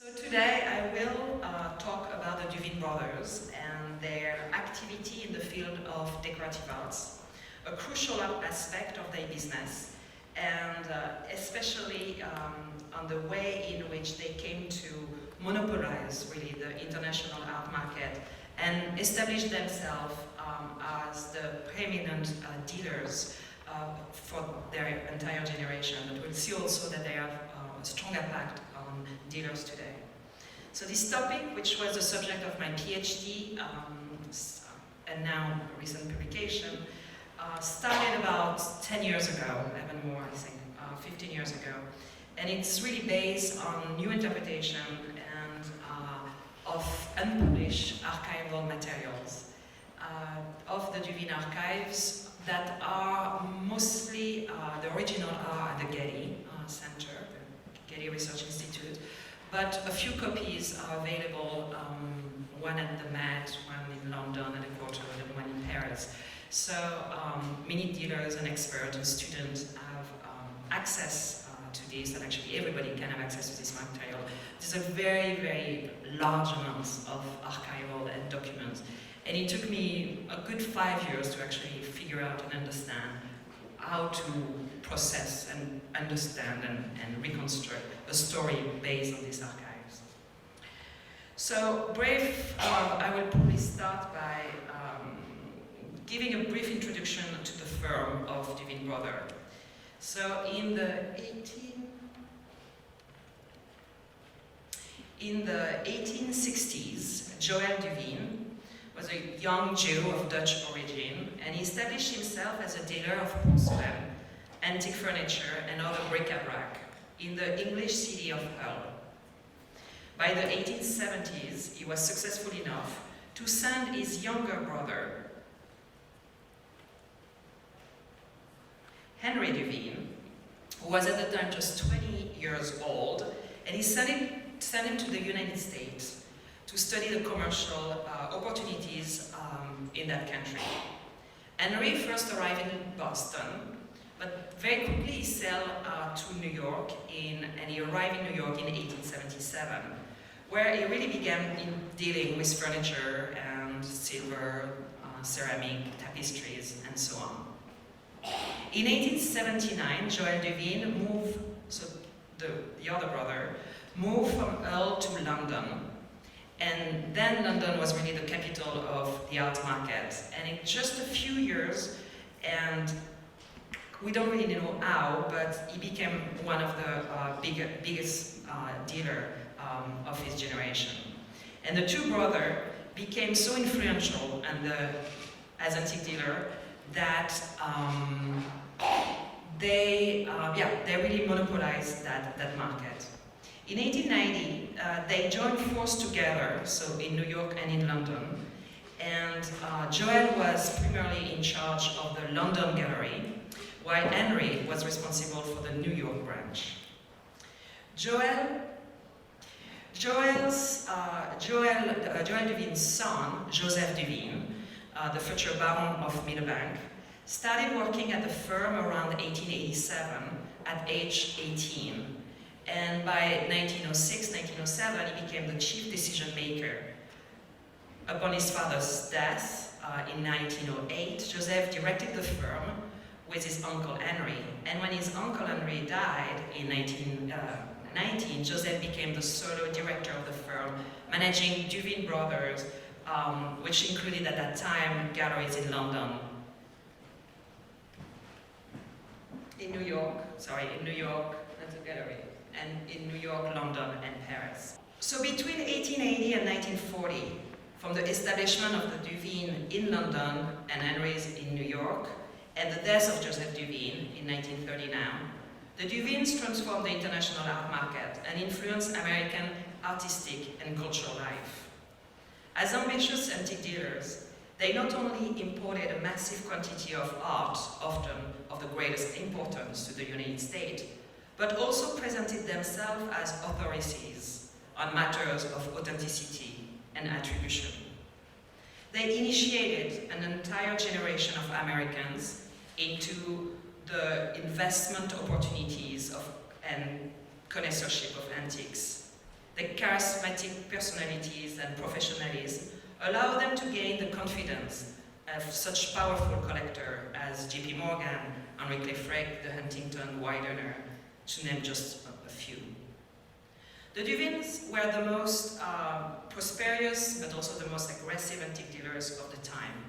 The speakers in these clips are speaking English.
So today I will talk about the Duveen Brothers and their activity in the field of decorative arts, a crucial aspect of their business, and especially on the way in which they came to monopolize really the international art market and establish themselves as the preeminent dealers for their entire generation. But we'll see also that they have a strong impact on dealers today. So this topic, which was the subject of my PhD and now a recent publication, started about 10 years ago, even more I think, 15 years ago. And it's really based on new interpretation and of unpublished archival materials of the Duveen archives that are mostly, the original are at the Getty Center, the Getty Research Institute, but a few copies are available, one at the Met, one in London at the Quarter, and one in Paris. So many dealers and experts and students have access to this, and actually everybody can have access to this material. There's a very, very large amount of archival and documents. And it took me a good 5 years to actually figure out and understand how to process and understand and reconstruct a story based on these archives. So I will probably start by giving a brief introduction to the firm of Duveen Brothers. So in the 1860s, Joël Duveen was a young Jew of Dutch origin, and he established himself as a dealer of porcelain, antique furniture, and other bric-a-brac in the English city of Hull. By the 1870s, he was successful enough to send his younger brother, Henry Duveen, who was at the time just 20 years old, and he sent him to the United States to study the commercial opportunities in that country. Henry first arrived in Boston, but very quickly he sailed to New York, and he arrived in New York in 1877, where he really began dealing with furniture and silver, ceramic, tapestries, and so on. In 1879, Joël Duveen moved, so the other brother, moved from Hull to London. And then London was really the capital of the art market. And in just a few years, and we don't really know how, but he became one of the biggest dealer of his generation. And the two brothers became so influential as antique dealer that they really monopolized that market. In 1890, they joined forces together, so in New York and in London, and Joël was primarily in charge of the London gallery, while Henry was responsible for the New York branch. Joël Duveen's son, Joseph Duveen, the future Baron of Middlebank, started working at the firm around 1887 at age 18. And by 1906, 1907, he became the chief decision maker. Upon his father's death in 1908, Joseph directed the firm with his uncle Henry. And when his uncle Henry died in 1919, Joseph became the solo director of the firm, managing Duveen Brothers, which included at that time galleries in London, in New York, that's a gallery, and in New York, London, and Paris. So between 1880 and 1940, from the establishment of the Duveen in London and Henry's in New York, and the death of Joseph Duveen in 1939, the Duveens transformed the international art market and influenced American artistic and cultural life. As ambitious antique dealers, they not only imported a massive quantity of art, often of the greatest importance to the United States, but also presented themselves as authorities on matters of authenticity and attribution. They initiated an entire generation of Americans into the investment opportunities and connoisseurship of antiques. their charismatic personalities and professionalism allow them to gain the confidence of such powerful collectors as J.P. Morgan, Henry Clay Frick, the Huntington Widener, to name just a few. The Duveens were the most prosperous, but also the most aggressive antique dealers of the time.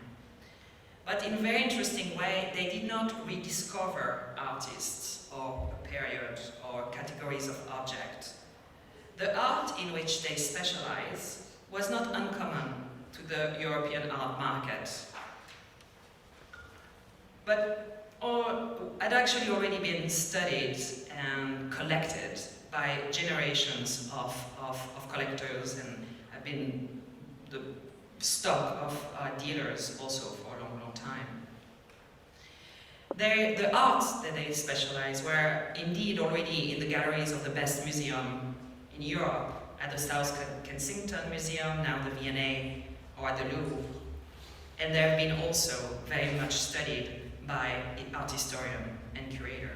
But in a very interesting way, they did not rediscover artists or a period or categories of objects. The art in which they specialized was not uncommon to the European art market, but had actually already been studied and collected by generations of collectors, and have been the stock of dealers also for a long, long time. The arts that they specialized were indeed already in the galleries of the best museum in Europe, at the South Kensington Museum, now the V&A, or at the Louvre. And they have been also very much studied by an art historian and curator.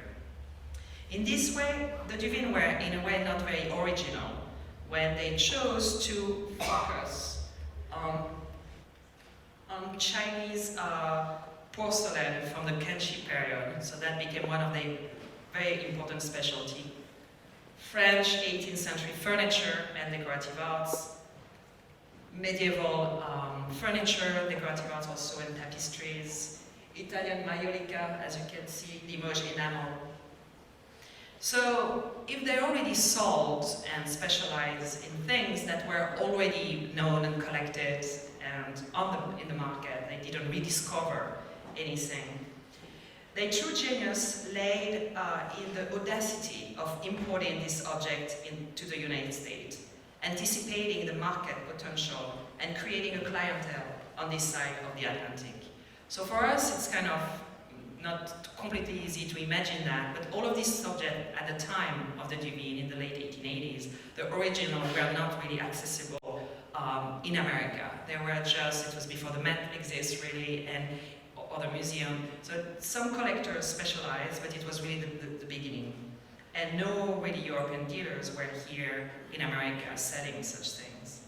In this way, the Duveens were in a way not very original when they chose to focus on Chinese porcelain from the Kenshi period, so that became one of their very important specialty. French 18th century furniture and decorative arts, medieval furniture, decorative arts also in tapestries, Italian maiolica, as you can see, Limoges enamel. So if they already sold and specialized in things that were already known and collected and in the market, they didn't rediscover anything. Their true genius laid in the audacity of importing this object into the United States, anticipating the market potential and creating a clientele on this side of the Atlantic. So for us, it's kind of not completely easy to imagine that, but all of these objects at the time of the Duveen in the late 1880s, the original were not really accessible in America. They were just, it was before the Met exists really, and other museum. So some collectors specialized, but it was really the beginning. And no really European dealers were here in America selling such things.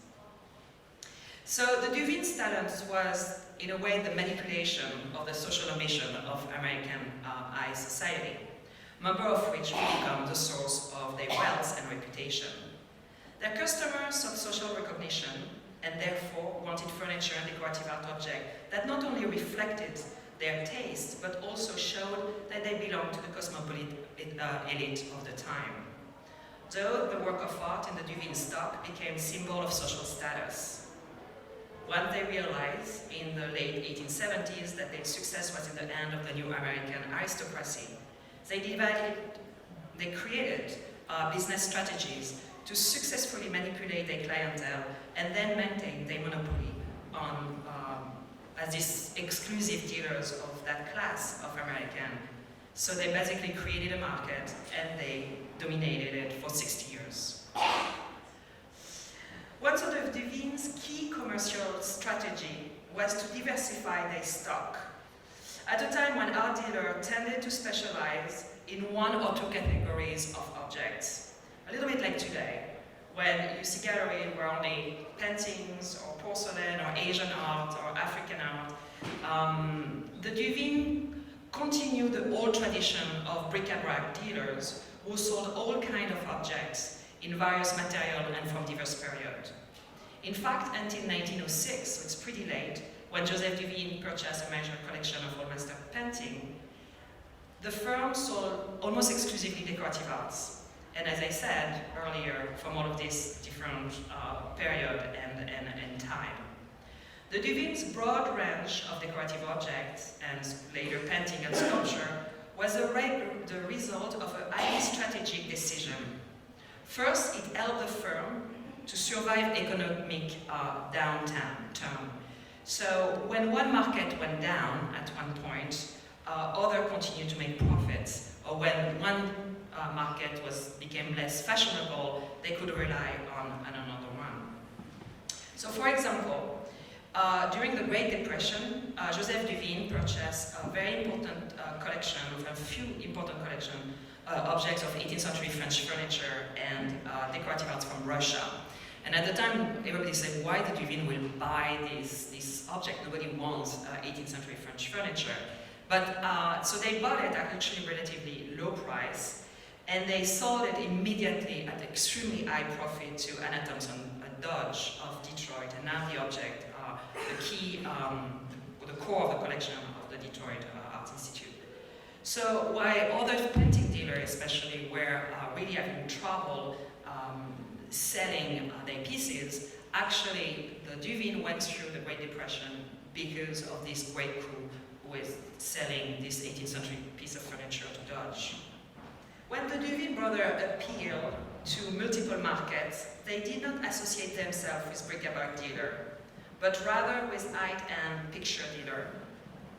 So the Duveen's talent was, in a way, the manipulation of the social ambition of American high society, member of which become the source of their wealth and reputation. Their customers sought social recognition and therefore wanted furniture and decorative art objects that not only reflected their taste, but also showed that they belonged to the cosmopolitan elite of the time. Though the work of art in the Duveen stock became a symbol of social status. Once they realized in the late 1870s that their success was in the hand of the new American aristocracy, they created business strategies to successfully manipulate their clientele and then maintain their monopoly on as these exclusive dealers of that class of American. So they basically created a market and they dominated it for 60 years. One sort of Duveen's key commercial strategy was to diversify their stock. At a time when art dealers tended to specialize in one or two categories of objects, a little bit like today, when you see galleries where only paintings or porcelain or Asian art or African art, the Duveen continued the old tradition of bric-a-brac dealers who sold all kinds of objects in various materials and from diverse periods. In fact, until 1906, so it's pretty late, when Joseph Duveen purchased a major collection of old master painting, the firm sold almost exclusively decorative arts. And as I said earlier, from all of this different period and time. The Duveen's broad range of decorative objects and later painting and sculpture was the result of a highly strategic decision. First, it helped the firm to survive economic downturn. So when one market went down at one point, others continued to make profits, or when one market became less fashionable, they could rely on another one. So for example, During the Great Depression, Joseph Duveen purchased a very important collection, a few important collections, objects of 18th century French furniture and decorative arts from Russia. And at the time, everybody said, why the Duveen will buy this object? Nobody wants 18th century French furniture. But, so they bought it at actually relatively low price, and they sold it immediately at extremely high profit to Anna Thompson, a Dodge of Detroit, and now the object, the key, the core of the collection of the Detroit Art Institute. So while other painting dealers, especially, were really having trouble selling their pieces, actually the Duveen went through the Great Depression because of this great crew who was selling this 18th century piece of furniture to Dodge. When the Duveen brothers appealed to multiple markets, they did not associate themselves with bric-a-brac dealer, but rather with high-end picture dealer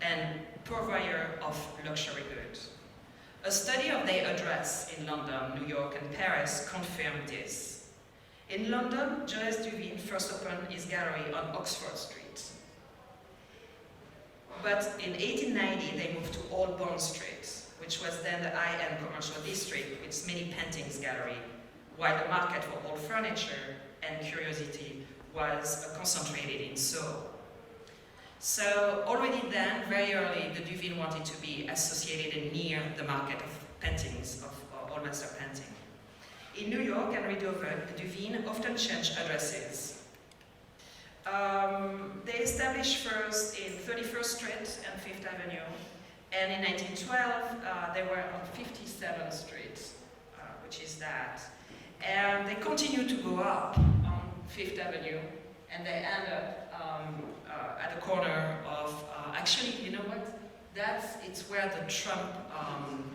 and purveyor of luxury goods. A study of their address in London, New York, and Paris confirmed this. In London, Joseph Duveen first opened his gallery on Oxford Street. But in 1890, they moved to Old Bond Street, which was then the high-end commercial district with many paintings gallery, while the market for old furniture and curiosity was concentrated in Soho. So already then, very early, the Duveen wanted to be associated and near the market of paintings, of old master painting. In New York and Redover, the Duveen often changed addresses. They established first in 31st Street and 5th Avenue, and in 1912 they were on 57th Street, which is that. And they continued to go up on 5th Avenue, and they end up at the corner of, actually, you know what? It's where the Trump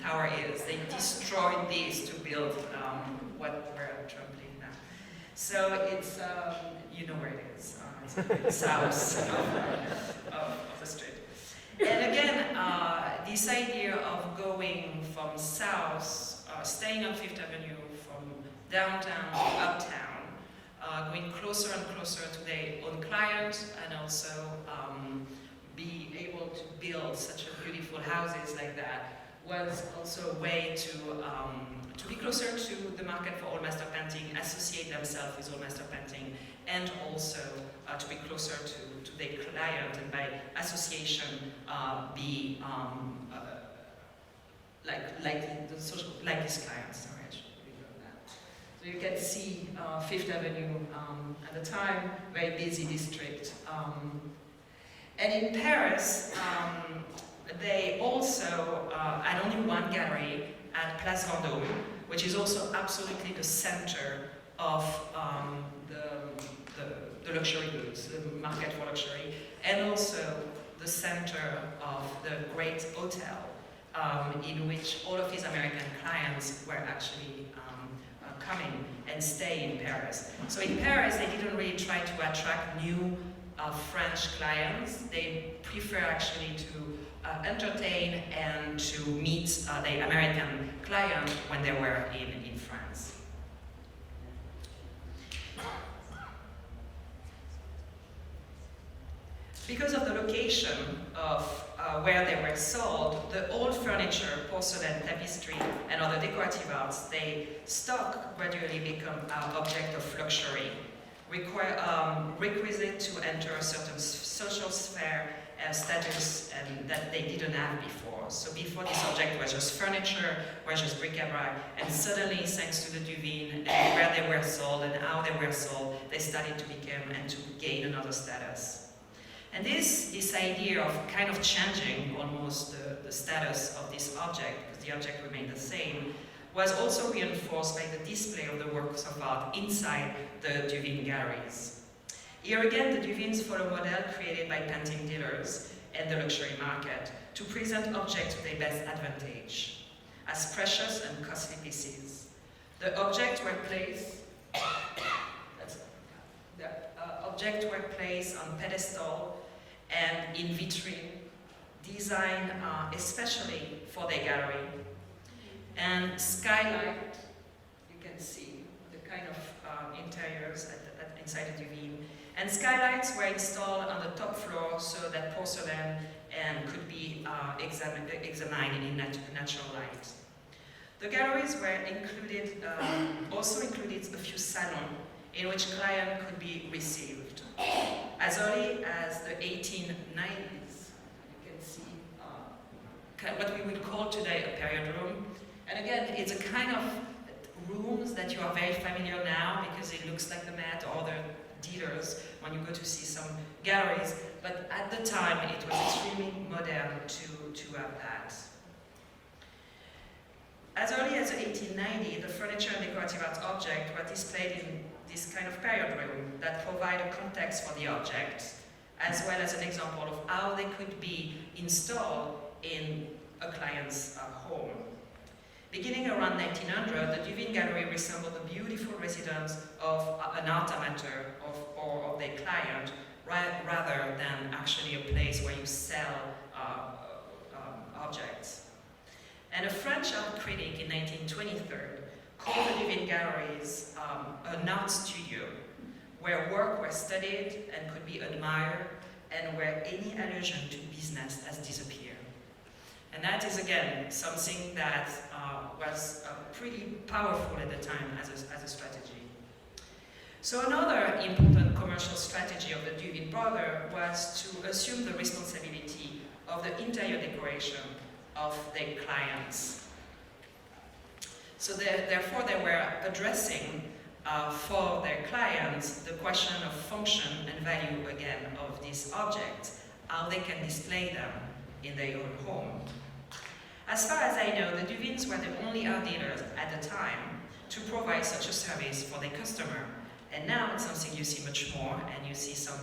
Tower is. They destroyed this to build where Trump lived now. So it's, you know where it is. It's south of the street. And again, this idea of going from south, staying on 5th Avenue, from downtown to uptown, going closer and closer to their own clients, and also be able to build such a beautiful houses like that, was also a way to be closer to the market for old master painting, associate themselves with old master painting, and also to be closer to their client, and by association be like his clients. Sorry, I should leave it on that. So you can see 5th Avenue at the time, very busy district. And in Paris, they also had only one gallery at Place Vendôme, which is also absolutely the center of the luxury goods, the market for luxury, and also the center of the great hotel in which all of his American clients were actually coming and stay in Paris. So in Paris, they didn't really try to attract new French clients. They prefer actually to entertain and to meet the American client when they were in France. Because of the location of where they were sold, the old furniture, porcelain, tapestry, and other decorative arts, they stock gradually become an object of luxury, requisite to enter a certain social sphere status and that they didn't have before. So before, this object was just furniture, was just bric-a-brac, and suddenly, thanks to the Duveen and where they were sold and how they were sold, they started to become and to gain another status. And this idea of kind of changing almost the status of this object, because the object remained the same, was also reinforced by the display of the works of art inside the Duveen galleries. Here again, the Duveens follow a model created by painting dealers and the luxury market to present objects to their best advantage, as precious and costly pieces. The objects were placed on pedestal and in vitrine, designed especially for their gallery. And skylight, you can see the kind of interiors inside the Duveen. And skylights were installed on the top floor so that porcelain could be examined in natural light. The galleries were included, also included a few salons in which clients could be received. As early as the 1890s, you can see what we would call today a period room. And again, it's a kind of rooms that you are very familiar now because it looks like the Met or the dealers when you go to see some galleries, but at the time it was extremely modern to have that. As early as 1890, the furniture and decorative art objects were displayed in this kind of period room that provide a context for the object, as well as an example of how they could be installed in a client's home. Beginning around 1900, the Duveen Gallery resembled the beautiful residence of an art amateur or of their client, rather than actually a place where you sell objects. And a French art critic in 1923 called the Duveen Galleries an art studio, where work was studied and could be admired, and where any allusion to business has disappeared. And that is, again, something that was pretty powerful at the time as a strategy. So another important commercial strategy of the Duveen Brothers was to assume the responsibility of the interior decoration of their clients. So therefore they were addressing for their clients the question of function and value again of these objects, how they can display them in their own home. As far as I know, the Duveens were the only art dealers at the time to provide such a service for their customer. And now it's something you see much more, and you see some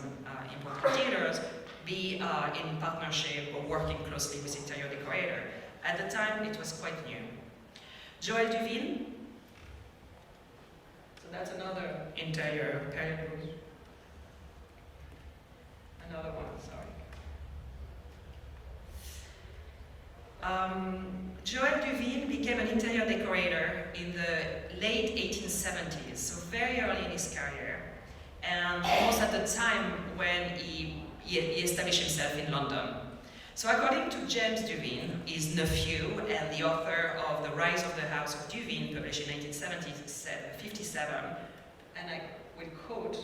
important dealers be in partnership or working closely with interior decorator. At the time, it was quite new. Joël Duveen, so that's another interior period room. Another one, sorry. Joël Duveen became an interior decorator in the late 1870s, so very early in his career, and almost at the time when he established himself in London. So according to James Duveen, his nephew and the author of The Rise of the House of Duveen, published in 1957, and I will quote,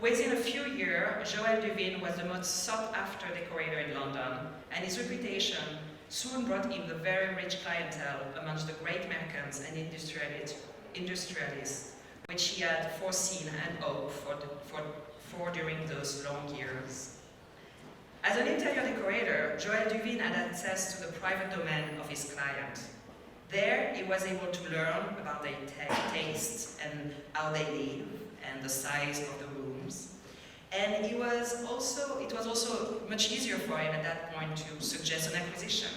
within a few years, Joël Duveen was the most sought-after decorator in London, and his reputation soon brought him the very rich clientele amongst the great merchants and industrialists, which he had foreseen and hoped for during those long years. As an interior decorator, Joël Duveen had access to the private domain of his client. There, he was able to learn about their tastes and how they live, and the size of the rooms. And it was also much easier for him at that point to suggest an acquisition.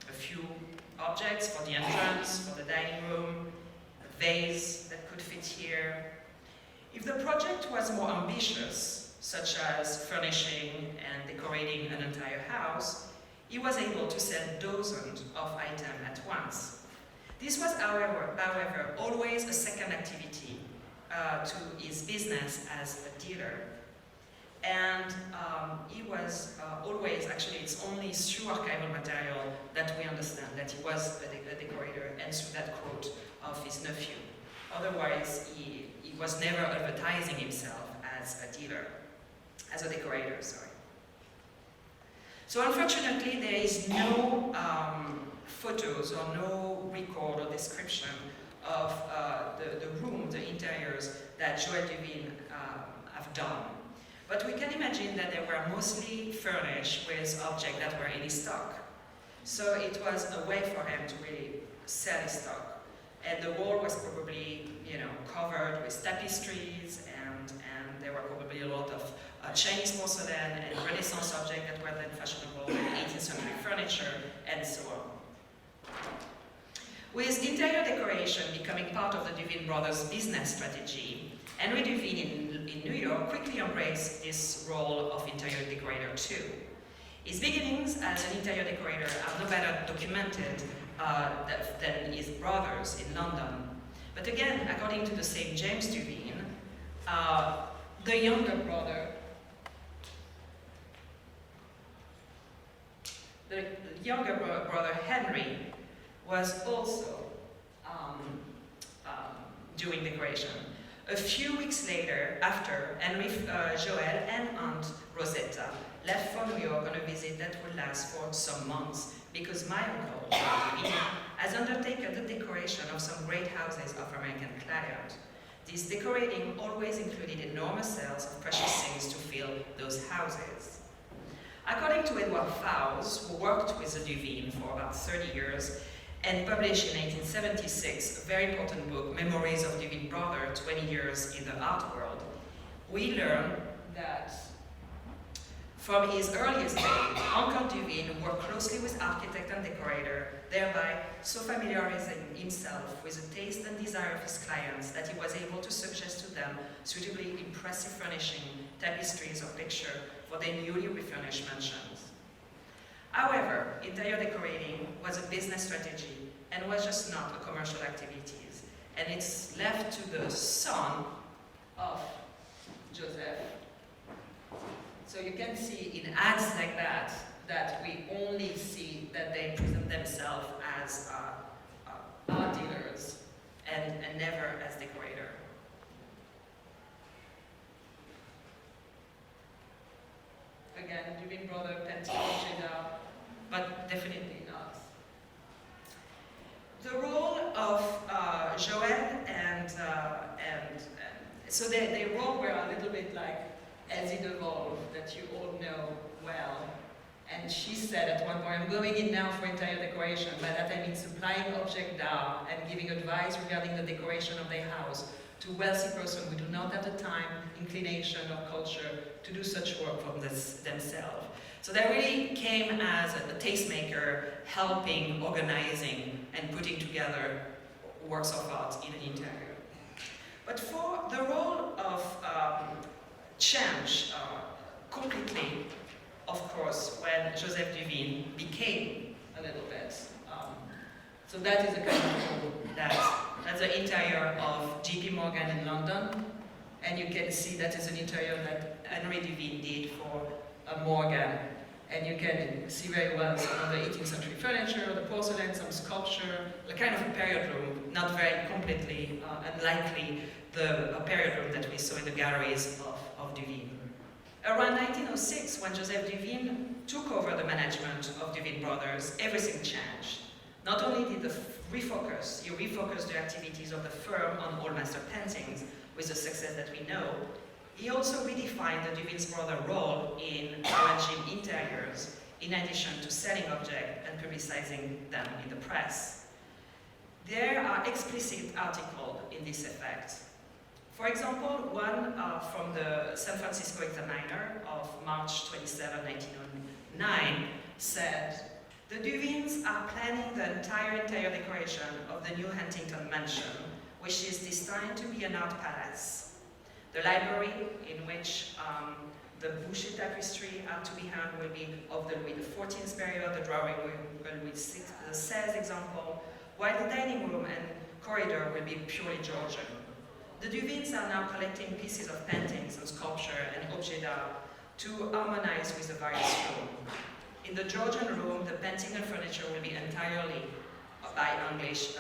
A few objects for the entrance, for the dining room, a vase that could fit here. If the project was more ambitious, such as furnishing and decorating an entire house, he was able to sell dozens of items at once. This was, however, always a second activity to his business as a dealer. And he was always, actually it's only through archival material that we understand that he was a decorator, and through that quote of his nephew. Otherwise, he was never advertising himself as a dealer, as a decorator, sorry. So unfortunately, there is no photos or no record or description of the room, the interiors that Joël Duveen have done. But we can imagine that they were mostly furnished with objects that were in his stock. So it was a way for him to really sell his stock. And the wall was probably, covered with tapestries, and there were probably a lot of Chinese porcelain and Renaissance objects that were then fashionable, and 18th century furniture, and so on. With interior decoration becoming part of the Duveen Brothers' business strategy, Henry Duveen in New York quickly embraced this role of interior decorator too. His beginnings as an interior decorator are no better documented than his brothers in London. But again, according to the same James Duveen, the younger brother, brother Henry was also doing decoration. A few weeks later, after Henry, Joël and Aunt Rosetta left for New York on a visit that would last for some months, because my uncle, Vignon, has undertaken the decoration of some great houses of American clients. This decorating always included enormous sales of precious things to fill those houses. According to Edward Fowles, who worked with the Duveen for about 30 years and published in 1876 a very important book, Memories of Duveen Brothers, 20 Years in the Art World, we learn that from his earliest days, Uncle Duveen worked closely with architect and decorator, thereby so familiarizing himself with the taste and desire of his clients that he was able to suggest to them suitably impressive furnishing, tapestries, or pictures for their newly refurnished mansions. However, interior decorating was a business strategy and was just not a commercial activity, and it's left to the son of Joseph. So you can see in ads like that, that we only see that they present themselves as art dealers and never as decorator. Again, Duveen Brothers, painting, Jeddah, but definitely not. The role of Joël and so their role were a little bit like Elsie de Volve, that you all know well. And she said at one point, I'm going in now for interior decoration, by that I mean supplying object d'art and giving advice regarding the decoration of their house to wealthy persons who do not have the time, inclination, or culture to do such work for themselves. So they really came as a tastemaker, helping, organizing, and putting together works of art in an interior. But for the role of change completely, of course, when Joseph Duveen became a little bit. So that is a kind of role that's the interior of JP Morgan in London, and you can see that is an interior that Henry Duveen did for Morgan. And you can see very well some of the 18th century furniture, the porcelain, some sculpture, the kind of a period room, not very completely unlikely the period room that we saw in the galleries of Duveen. Around 1906, when Joseph Duveen took over the management of Duveen Brothers, everything changed. Not only did he refocused the activities of the firm on all master paintings with the success that we know, he also redefined the Duveen Brothers' role in arranging interiors, in addition to selling objects and publicizing them in the press. There are explicit articles in this effect. For example, one from the San Francisco Examiner of March 27, 1909 said, "The Duveens are planning the entire interior decoration of the new Huntington mansion, which is destined to be an art palace. The library, in which the Boucher tapestry are to be hung, will be of the Louis XIV period, the drawing room will be the XVI example, while the dining room and corridor will be purely Georgian. The Duveens are now collecting pieces of paintings and sculpture and objets d'art to harmonize with the various rooms. In the Georgian room, the painting and furniture will be entirely by English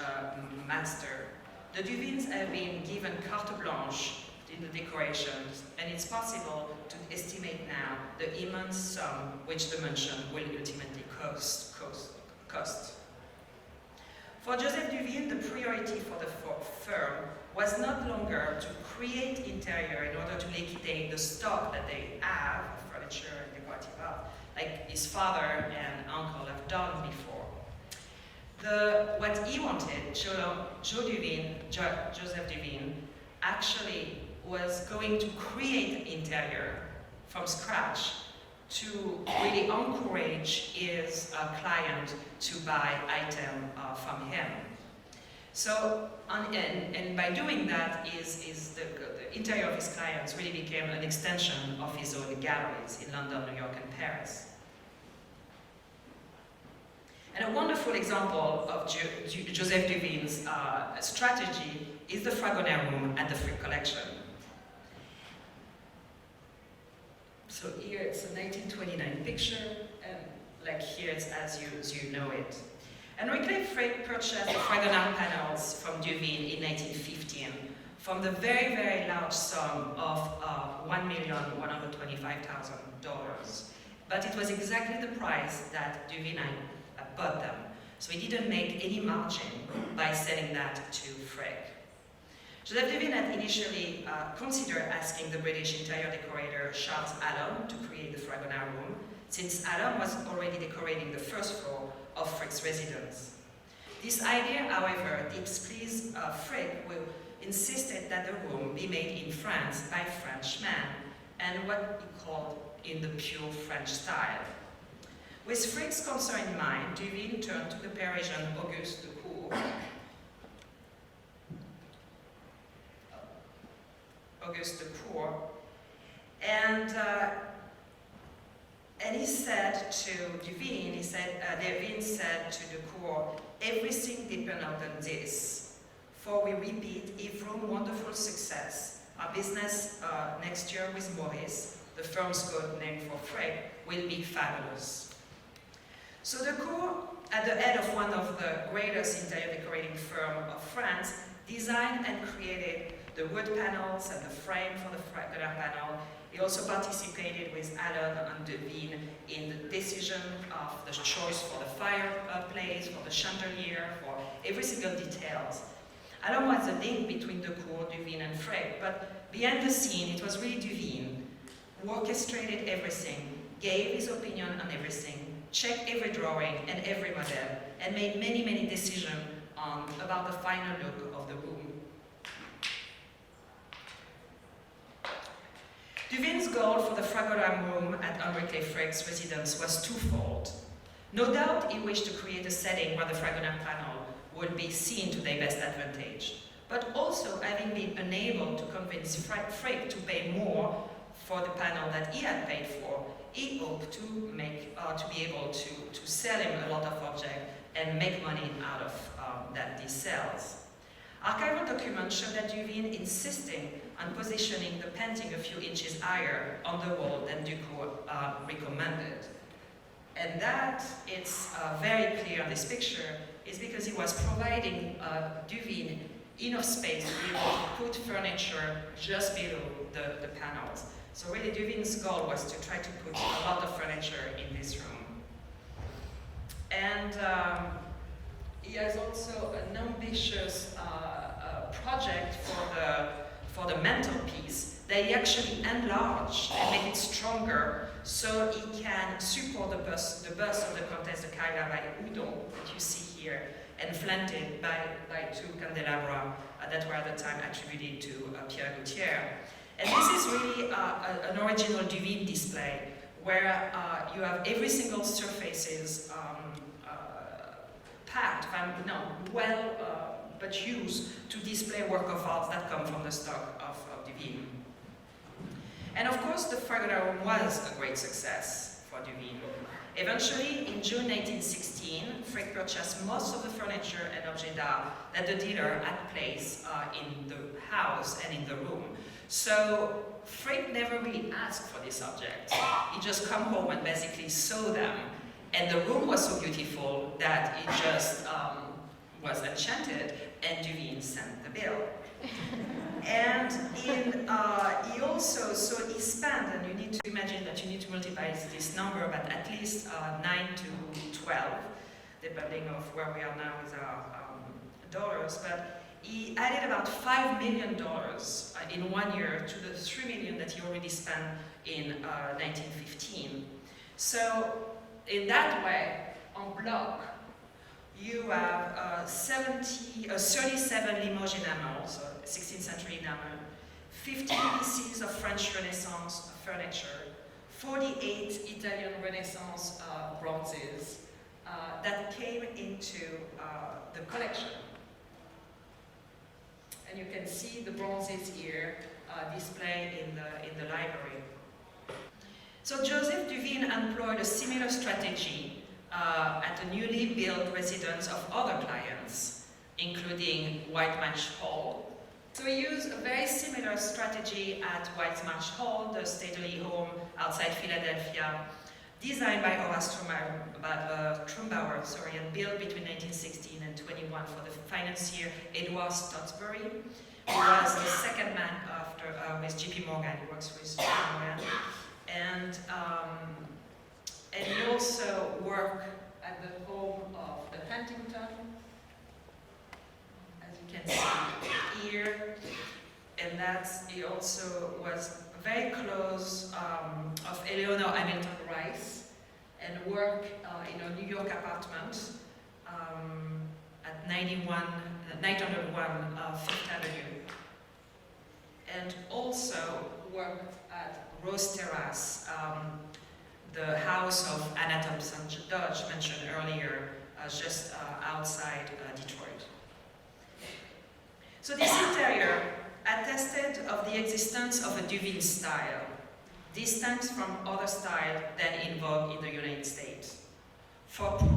master. The Duveens have been given carte blanche in the decorations, and it's possible to estimate now the immense sum which the mansion will ultimately cost. For Joseph Duveen, the priority for the firm was not longer to create interior in order to liquidate the stock that they have of furniture and decorative art, like his father and uncle have done before. What he wanted, Joseph Duveen, actually was going to create interior from scratch to really encourage his client to buy items from him. So, and by doing that, the interior of his clients really became an extension of his own galleries in London, New York, and Paris. And a wonderful example of Joseph Duveen's strategy is the Fragonard room at the Frick Collection. 1929 picture, and like here it's as you know it. Enrique Frick purchased the Fragonard panels from Duveen in 1915 from the very, very large sum of $1,125,000. But it was exactly the price that Duveen bought them. So he didn't make any margin by selling that to Frick. Joseph Duveen had initially considered asking the British interior decorator Charles Allen to create the Fragonard room, since Allen was already decorating the first floor of Frick's residence. This idea, however, displeased Frick, who insisted that the room be made in France by Frenchmen, and what he called in the pure French style. With Frick's concern in mind, Duveen turned to the Parisian Auguste Decour, and he said to Duveen, Duveen said to Decour, everything depends on this. For we repeat, if room wonderful success, our business next year with Maurice, the firm's code name for Frick, will be fabulous. So Decour, at the head of one of the greatest interior decorating firms of France, designed and created the wood panels and the frame for the Fragonard panel. He also participated with Allen and Duveen in the decision of the choice for the fireplace, for the chandelier, for every single details. Allen was the link between Decour, Duveen, and Frick, but behind the scene, it was really Duveen who orchestrated everything, gave his opinion on everything, checked every drawing and every model, and made many, many decisions about the final look of the room. Duveen's goal for the Fragonard room at Enrique Frick's residence was twofold. No doubt he wished to create a setting where the Fragonard panel would be seen to their best advantage, but also having been unable to convince Frick to pay more for the panel that he had paid for, he hoped to be able to sell him a lot of objects and make money out of these sales. Archival documents show that Duveen insisting on positioning the painting a few inches higher on the wall than Decour recommended. And that, it's very clear in this picture, is because he was providing Duveen enough space to be able to put furniture just below the panels. So really Duveen's goal was to try to put a lot of furniture in this room. And he has also an ambitious project for the mantelpiece that he actually enlarged and made it stronger so he can support the bust of the Comtesse de Carla by Houdon that you see here, and flanked by two candelabra that were at the time attributed to Pierre Gaultier. And this is really an original Duveen display where you have every single surfaces packed, but used to display work of art that come from the stock of Duveen. And of course, the Fragonard room was a great success for Duveen. Eventually, in June 1916, Frick purchased most of the furniture and objets d'art that the dealer had placed in the house and in the room. So Frick never really asked for this object. He just come home and basically saw them. And the room was so beautiful that he just was enchanted, and Duveen sent the bill. And he also, so he spent, and you need to imagine that you need to multiply this number, but at least 9 to 12, depending on where we are now with our dollars. But he added about $5 million in 1 year to the $3 million that he already spent in 1915. So in that way, en bloc, you have 37 Limoges enamels, 16th century enamel, 50 pieces of French Renaissance furniture, 48 Italian Renaissance bronzes that came into the collection. And you can see the bronzes here displayed in the library. So Joseph Duveen employed a similar strategy at a newly built residence of other clients, including White Manch Hall, So we use a very similar strategy at White Marsh Hall, the stately home outside Philadelphia, designed by Horace Trumbauer, and built between 1916 and 21 for the financier Edward Stotesbury, who was the second man after with J.P. Morgan. He works with J.P. Morgan, and he also worked at the home of the Huntington, as you can see here, and he also was very close of Eleanor Hamilton Rice, and worked in a New York apartment at 901 Fifth Avenue, and also worked at Rose Terrace, the house of Anna Thompson Dodge mentioned earlier, just outside Detroit. So this interior attested of the existence of a Duveen style, distinct from other styles then in vogue in the United States. For proof,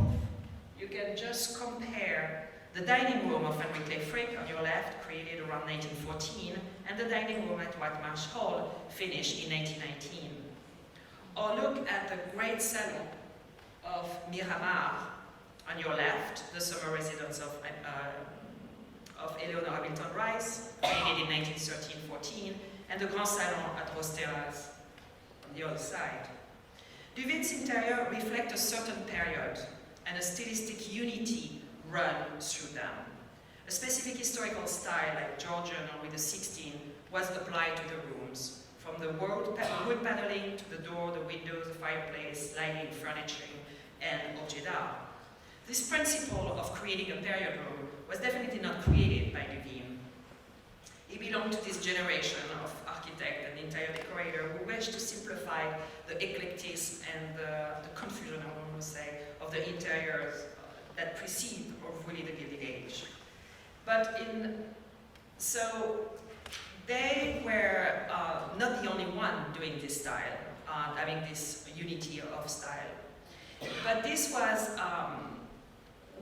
you can just compare the dining room of Henry Clay Frick on your left, created around 1914, and the dining room at White Marsh Hall, finished in 1919. Or look at the great salon of Miramar on your left, the summer residence of Eleanor Hamilton Rice, created in 1913-14, and the Grand Salon at Rose Terrace on the other side. Duveen's interior reflects a certain period and a stylistic unity run through them. A specific historical style, like Georgian or Louis XVI, was applied to the rooms, from the wood paneling to the door, the windows, the fireplace, lighting, furniture, and objets d'art. This principle of creating a period room was definitely not created by Duveen. He belonged to this generation of architect and interior decorator who wished to simplify the eclecticism and the confusion, I want to say, of the interiors that precede really the Gilded Age. So they were not the only one doing this style, having this unity of style. But this was,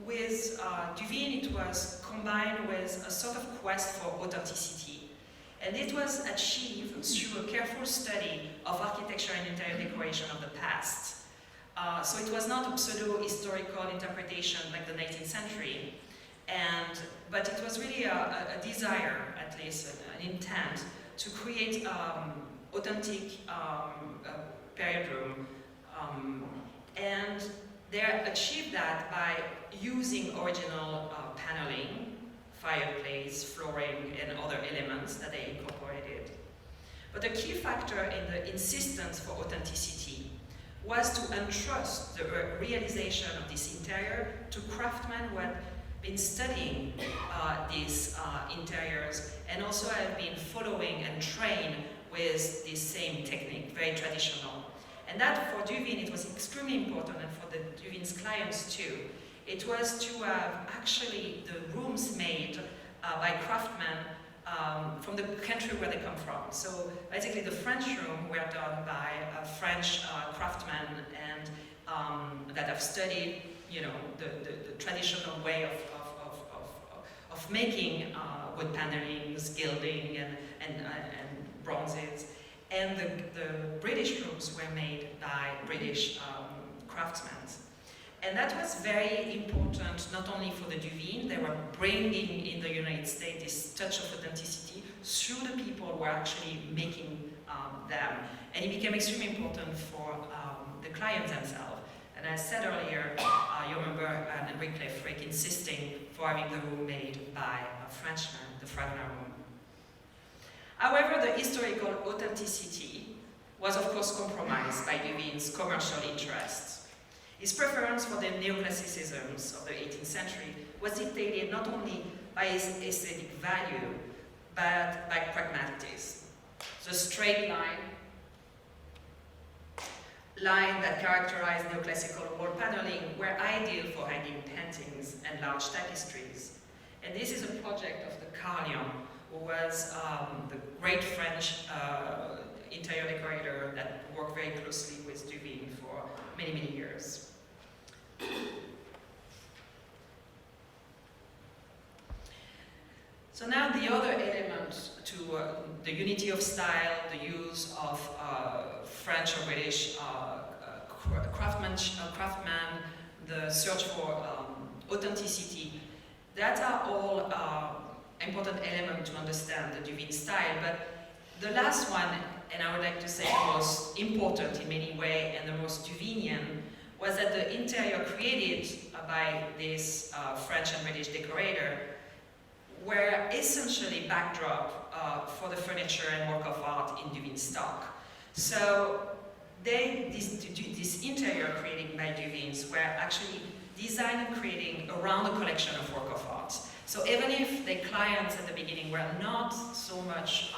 with Duveen, it was combined with a sort of quest for authenticity. And it was achieved through a careful study of architecture and interior decoration of the past. So it was not a pseudo-historical interpretation like the 19th century, but it was really a desire, at least an intent, to create authentic period room, and they achieved that by using original paneling, fireplace, flooring, and other elements that they incorporated. But the key factor in the insistence for authenticity was to entrust the realization of this interior to craftsmen who had been studying these interiors and also have been following and trained with this same technique, very traditional. And that for Duveen, it was extremely important, and for the Duveen's clients too. It was to have actually the rooms made by craftsmen from the country where they come from. So basically the French room were done by French craftsmen and that have studied, the traditional way of making wood panelings, gilding, and bronzes. And the British rooms were made by British craftsmen. And that was very important, not only for the Duveen, they were bringing in the United States this touch of authenticity through the people who were actually making them. And it became extremely important for the clients themselves. And as I said earlier, you remember Henry Clay Frick insisting for having the room made by a Frenchman, the Fragner room. However, the historical authenticity was of course compromised by Duveen's commercial interests. His preference for the neoclassicisms of the 18th century was dictated not only by his aesthetic value, but by pragmatism. The straight line that characterized neoclassical wall paneling were ideal for hanging paintings and large tapestries. And this is a project of the Carlion, who was the great French interior decorator that worked very closely with Duveen for many, many years. So now the other element to the unity of style, the use of French or British craftsmen, the search for authenticity. That are all important elements to understand the Duveen style. But the last one, and I would like to say the most important in many ways and the most Duveenian, was that the interior created by this French and British decorator were essentially backdrop for the furniture and work of art in Duveen stock. So this interior created by Duveens were actually designed and creating around a collection of work of art. So even if the clients at the beginning were not so much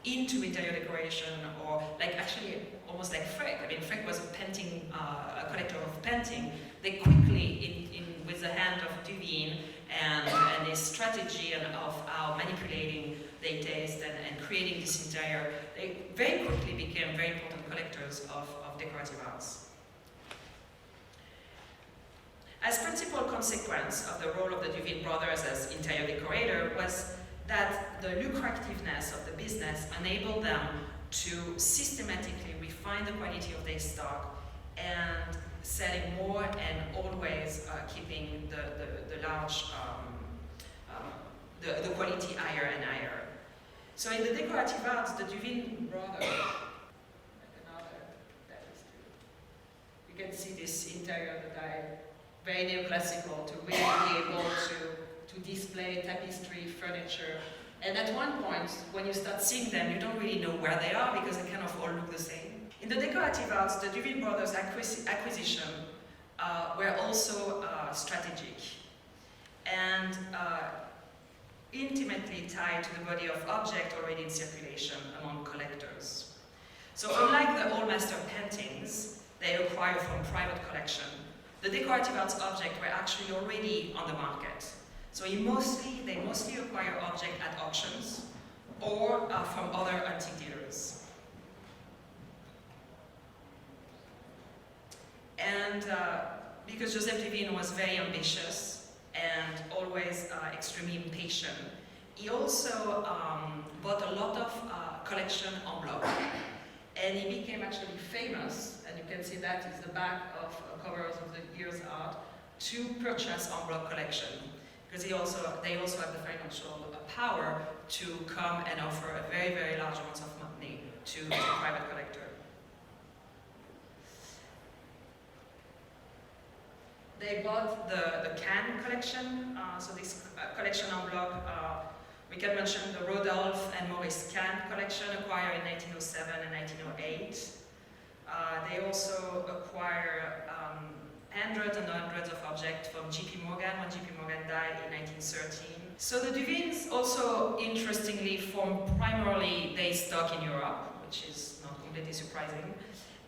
into interior decoration, or like actually almost like Frick. I mean, Frick was a painting, a collector of painting. They quickly, with the hand of Duveen and his strategy and of how manipulating their taste and creating this interior, they very quickly became very important collectors of decorative arts. As principal consequence of the role of the Duveen Brothers as interior decorator was that the lucrativeness of the business enabled them to systematically refine the quality of their stock and selling more and always keeping the large, the quality higher and higher. So in the decorative arts, the Duveen Brothers, you can see this interior that I very neoclassical to really be able to display tapestry, furniture. And at one point, when you start seeing them, you don't really know where they are because they kind of all look the same. In the decorative arts, the Duveen Brothers acquisition were also strategic and intimately tied to the body of object already in circulation among collectors. So unlike the old master paintings they acquire from private collection, the decorative arts objects were actually already on the market. So they mostly acquire objects at auctions or from other antique dealers. And because Joseph Duveen was very ambitious and always extremely impatient, he also bought a lot of collection en bloc. And he became actually famous, and you can see that is the back of covers of the year's art, to purchase en bloc collection. Because they also have the financial power to come and offer a very, very large amounts of money to private collector. They bought the Cannes collection, so this collection en bloc, we can mention the Rodolphe and Maurice Cannes collection acquired in 1907 and 1908. They also acquire hundreds and hundreds of objects from J.P. Morgan when J.P. Morgan died in 1913. So the Duveens also, interestingly, formed primarily their stock in Europe, which is not completely surprising.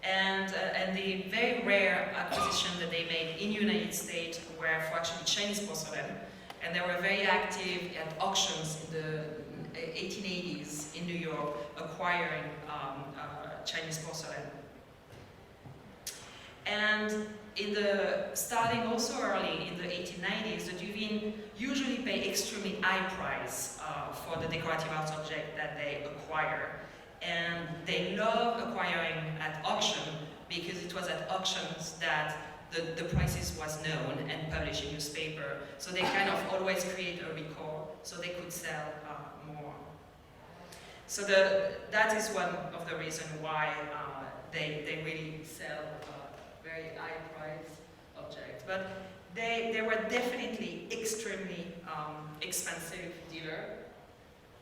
And the very rare acquisition that they made in the United States were for actually Chinese porcelain. And they were very active at auctions in the 1880s in New York, acquiring Chinese porcelain. And starting also early in the 1890s, the Duveen usually pay extremely high price for the decorative arts object that they acquire. And they love acquiring at auction because it was at auctions that the prices was known and published in newspaper. So they kind of always create a record so they could sell more. So that is one of the reasons why they really sell very high price objects. But they were definitely extremely expensive dealer.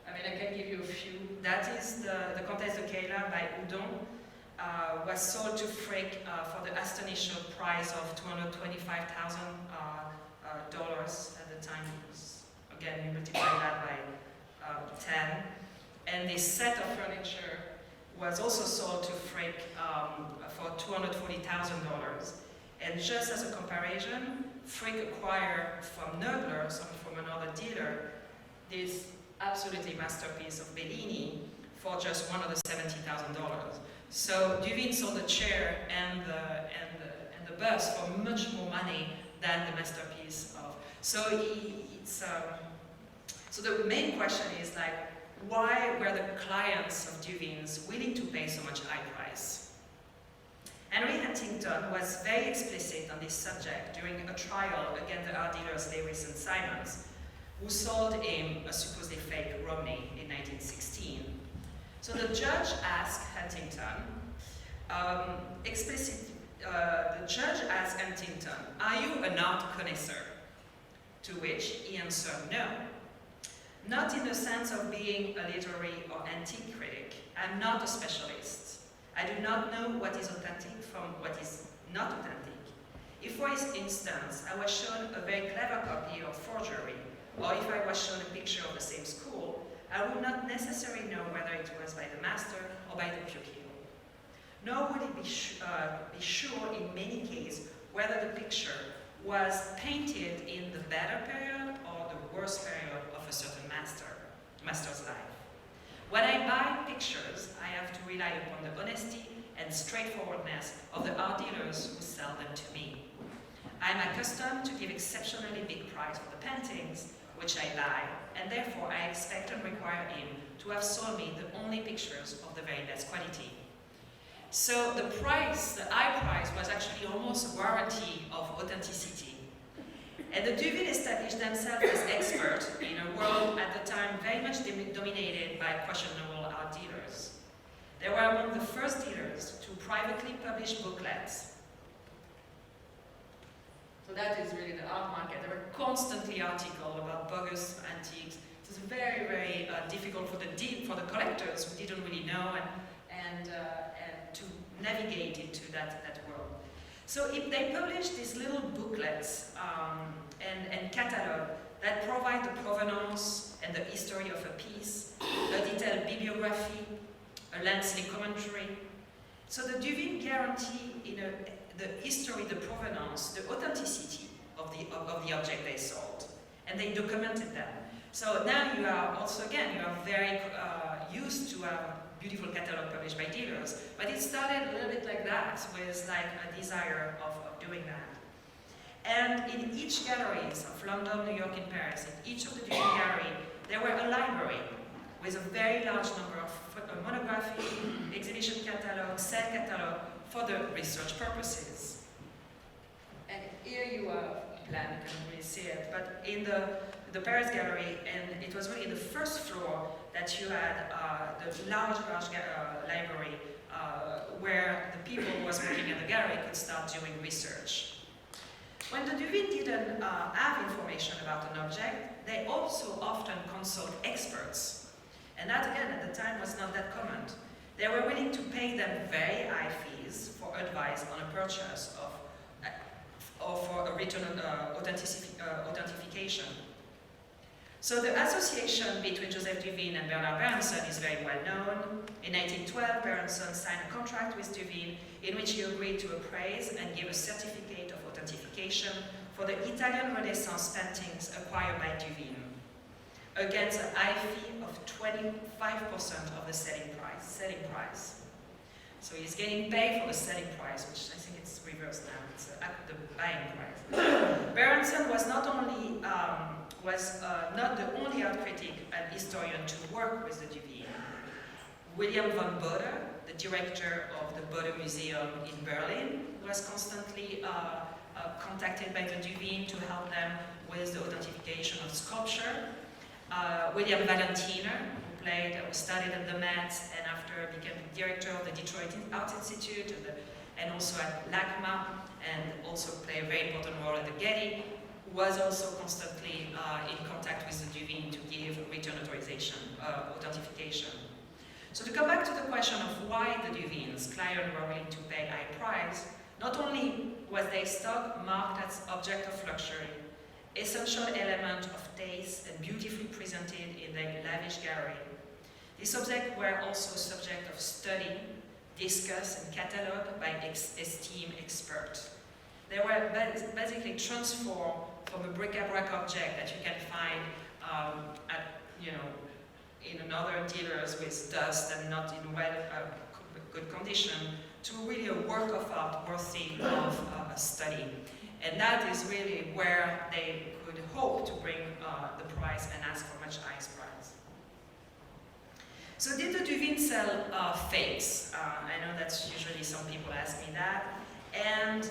I mean, I can give you a few. That is the Comtesse de Kayla by Houdon. Was sold to Frick for the astonishing price of $225,000 at the time. Again, you multiply that by 10. And this set of furniture was also sold to Frick for $240,000. And just as a comparison, Frick acquired from Nödler, from another dealer, this absolutely masterpiece of Bellini for just $170,000. So Duveen sold the chair and the bust for much more money than the masterpiece of. So so the main question is like, why were the clients of Duveen's willing to pay so much high price? Henry Huntington was very explicit on this subject during a trial against the art dealers Lewis and Simons, who sold him a supposedly fake Romney in 1916. So the judge asked Huntington, are you an art connoisseur? To which he answered, no. Not in the sense of being a literary or antique critic. I'm not a specialist. I do not know what is authentic from what is not authentic. If, for instance, I was shown a very clever copy of forgery, or if I was shown a picture of the same school, I would not necessarily know whether it was by the master or by the pupil. Nor would it be sure in many cases whether the picture was painted in the better period or the worst period of a certain master's life. When I buy pictures, I have to rely upon the honesty and straightforwardness of the art dealers who sell them to me. I am accustomed to give exceptionally big price for the paintings which I buy, and therefore I expect and require him to have sold me the only pictures of the very best quality. So the price, the high price, was actually almost a guarantee of authenticity. And the Duveen established themselves as experts in a world at the time very much dominated by questionable art dealers. They were among the first dealers to privately publish booklets. So that is really the art market. There were constantly articles about bogus antiques. It was very, very difficult for the collectors who didn't really know and to navigate into that world. So if they published these little booklets and catalog that provide the provenance and the history of a piece, a detailed bibliography, a lengthy commentary. So the Duveen guarantee the history, the provenance, the authenticity of the object they sold, and they documented them. So now you are also, again, you are very used to a beautiful catalog published by dealers, but it started a little bit like that, with like a desire of doing that. And in each galleries of London, New York, and Paris, in each of the Duveen gallery, there were a library with a very large number of monography, exhibition catalog, sale catalog, for the research purposes. And here you have a plan, you can't really see it, but in the Paris gallery, and it was really the first floor that you had the large library where the people who was working at the gallery could start doing research. When the Duveen didn't have information about an object, they also often consult experts. And that, again, at the time was not that common. They were willing to pay them very high fees for advice on a purchase or for a written authentication. So the association between Joseph Duveen and Bernard Berenson is very well known. In 1912, Berenson signed a contract with Duveen in which he agreed to appraise and give a certificate of authentication for the Italian Renaissance paintings acquired by Duveen, against a high fee of 25% of the selling price. So he's getting paid for the selling price, which I think it's reversed now. It's the buying price. Berenson was not the only art critic and historian to work with the Duveen. William von Bode, the director of the Bode Museum in Berlin, was constantly contacted by the Duveen to help them with the authentication of sculpture. William Valentiner, who studied at the Met and after became director of the Detroit Art Institute and also at LACMA, and also played a very important role at the Getty, was also constantly in contact with the Duveen to give written authentication. So to come back to the question of why the Duveen's clients were willing to pay high price, not only was their stock marked as object of luxury, essential element of taste and beautifully presented in their lavish gallery, these objects were also subject of study, discussed and catalogued by esteemed experts. They were basically transformed from a bric-a-brac object that you can find in another dealers with dust and not in good condition, to really a work of art worthy of a study. And that is really where they could hope to bring the price and ask for much higher price. So did the Duveen sell fakes? I know that's usually some people ask me that. And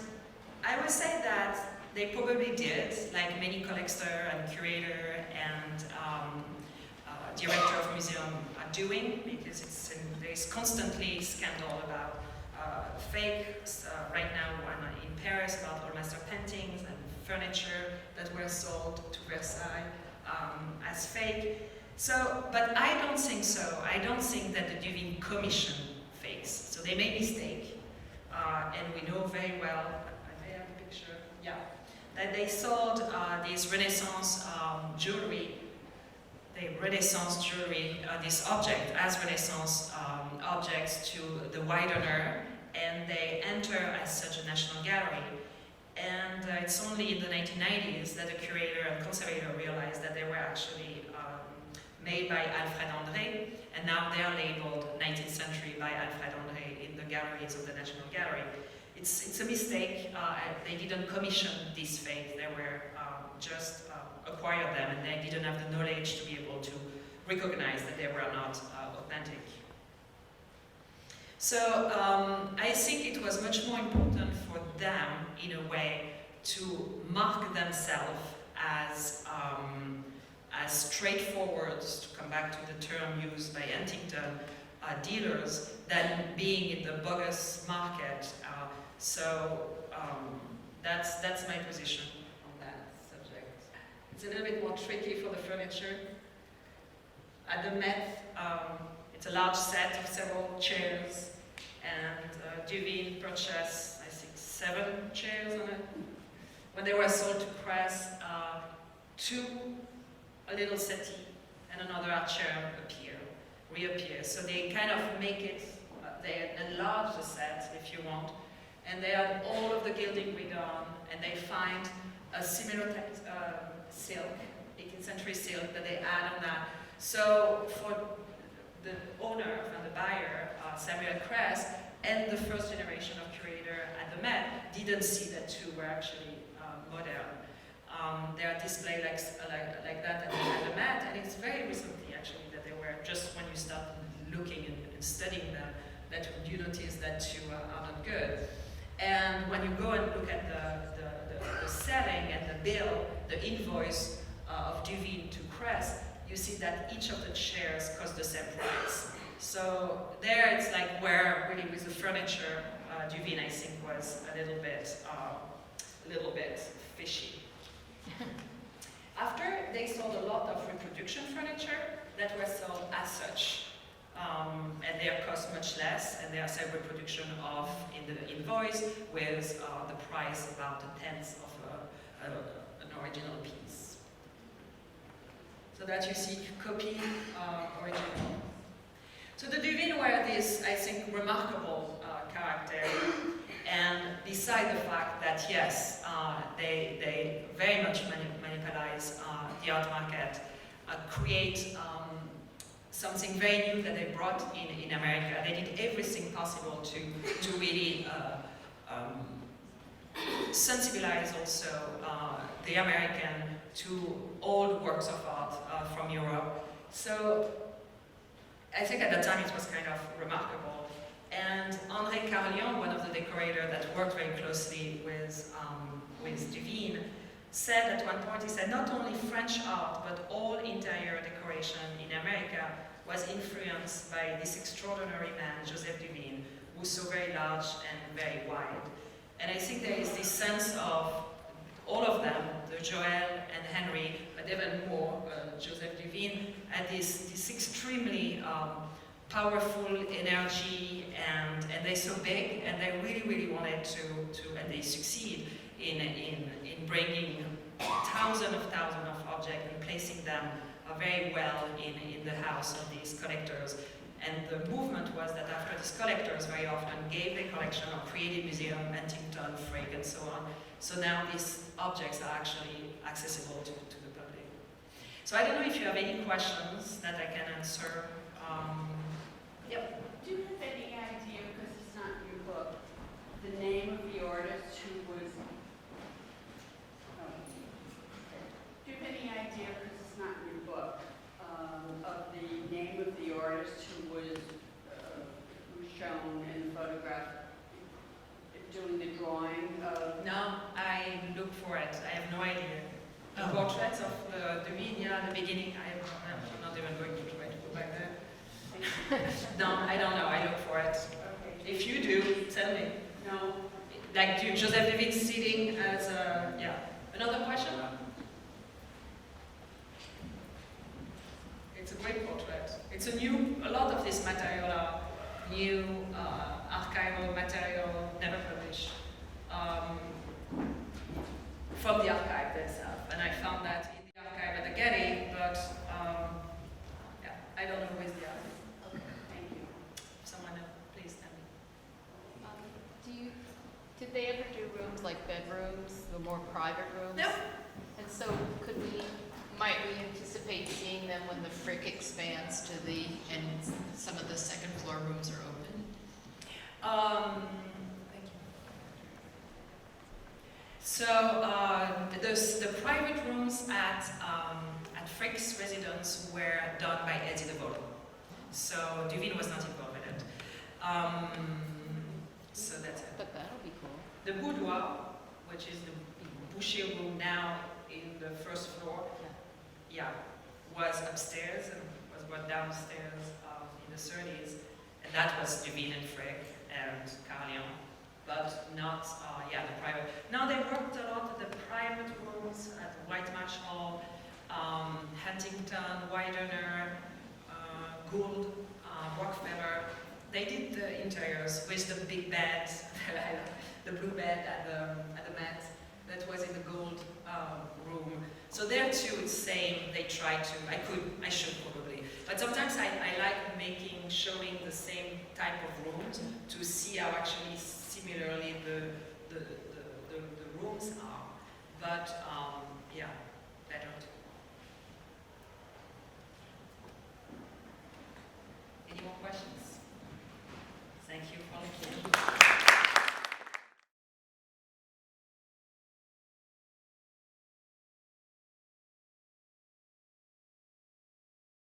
I would say that they probably did, like many collector and curator and director of museum are doing, because there's constantly scandal about fakes. Right now, one in Paris about old master paintings and furniture that were sold to Versailles as fake. So, but I don't think so. I don't think that the Duveen commissioned fakes. So they made mistake, and we know very well. I may have a picture. Yeah, that they sold this Renaissance jewelry. This object as Renaissance objects to the Widener, and they enter as such a national gallery. And it's only in the 1990s that the curator and conservator realized that they were actually made by Alfred André, and now they are labeled 19th century by Alfred André in the galleries of the National Gallery. It's a mistake. They didn't commission these fakes. They were just acquired them, and they didn't have the knowledge to be able to recognize that they were not authentic. So I think it was much more important for them, in a way, to mark themselves as straightforward, to come back to the term used by Huntington, dealers, than being in the bogus market. That's my position on that subject. It's a little bit more tricky for the furniture. At the Met, it's a large set of several chairs, and Duveen purchased, I think, 7 chairs on it. When they were sold to press, 2, a little settee, and another armchair reappear. So they kind of make it, they enlarge the set, if you want, and they have all of the gilding redone, and they find a similar silk, 18th century silk, that they add on that. So for the owner and the buyer, Samuel Kress, and the first generation of curator at the Met didn't see that 2 were actually modern. They are displayed like that at the Met, and it's very recently actually that they were, just when you start looking and studying them, that you notice that 2 are not good. And when you go and look at the selling and the bill, the invoice of Duveen to Kress, you see that each of the chairs cost the same price. So there it's like where really with the furniture, Duveen I think was a little bit fishy. After, they sold a lot of reproduction furniture that were sold as such. And they cost much less, and they are said reproduction of in the invoice with the price about 1/10 of an original piece. So that you see copy original. So the Duveen were this, I think, remarkable character, and beside the fact that yes, they very much monopolize the art market, create something very new that they brought in America. They did everything possible to really sensibilize also the American to old works of art from Europe. So I think at that time it was kind of remarkable. And André Carlion, one of the decorators that worked very closely with Duveen, said at one point, he said, not only French art, but all interior decoration in America was influenced by this extraordinary man, Joseph Duveen, who's so very large and very wide. And I think there is this sense of all of them, the Joël and Henry, but even more, Joseph Duveen, had this extremely powerful energy, and they're so big, and they really wanted to and they succeed in bringing thousands of objects and placing them very well in the house of these collectors. And the movement was that after these collectors very often gave their collection or created museum, Huntington, Frick, and so on. So now these objects are actually accessible to the public. So I don't know if you have any questions that I can answer. Yep. Do you have any idea, because it's not in your book, the name of the artist who was... do you have any idea, because it's not in your book, of the name of the artist who I have no idea. The portraits of Duveen, yeah, the beginning, I'm not even going to try to go back there. No, I don't know, I look for it. Okay. If you do, tell me. No. Like Joseph David sitting as a, yeah. Another question? It's a great portrait. It's a lot of this material are new, archival material, never published, from the archive themselves. And I found that in the archive at the Getty, but yeah, I don't know who is the artist. Okay, thank you. Someone else, please tell me. Did they ever do rooms like bedrooms, the more private rooms? No. And so might we anticipate seeing them when the Frick expands to and some of the second floor rooms are open? Thank you. So the private rooms at Frick's residence were done by Eddie DeVol. So Duveen was not involved in it. So that's it. But that'll be cool. The boudoir, which is the boucher room now in the first floor, yeah, was upstairs and was brought downstairs in the 30s, and that was Duveen and Frick and Carlion, but not, the private. Now they worked a lot at the private rooms at White Marsh Hall, Huntington, Widener, Gould, Rockefeller. They did the interiors with the big bed, the blue bed at the Met that was in the Gould room. So there too, it's same. They try to. I should probably, but sometimes I like showing the same type of rooms to see how actually similarly the rooms are. But yeah, better. Any more questions? Thank you for looking.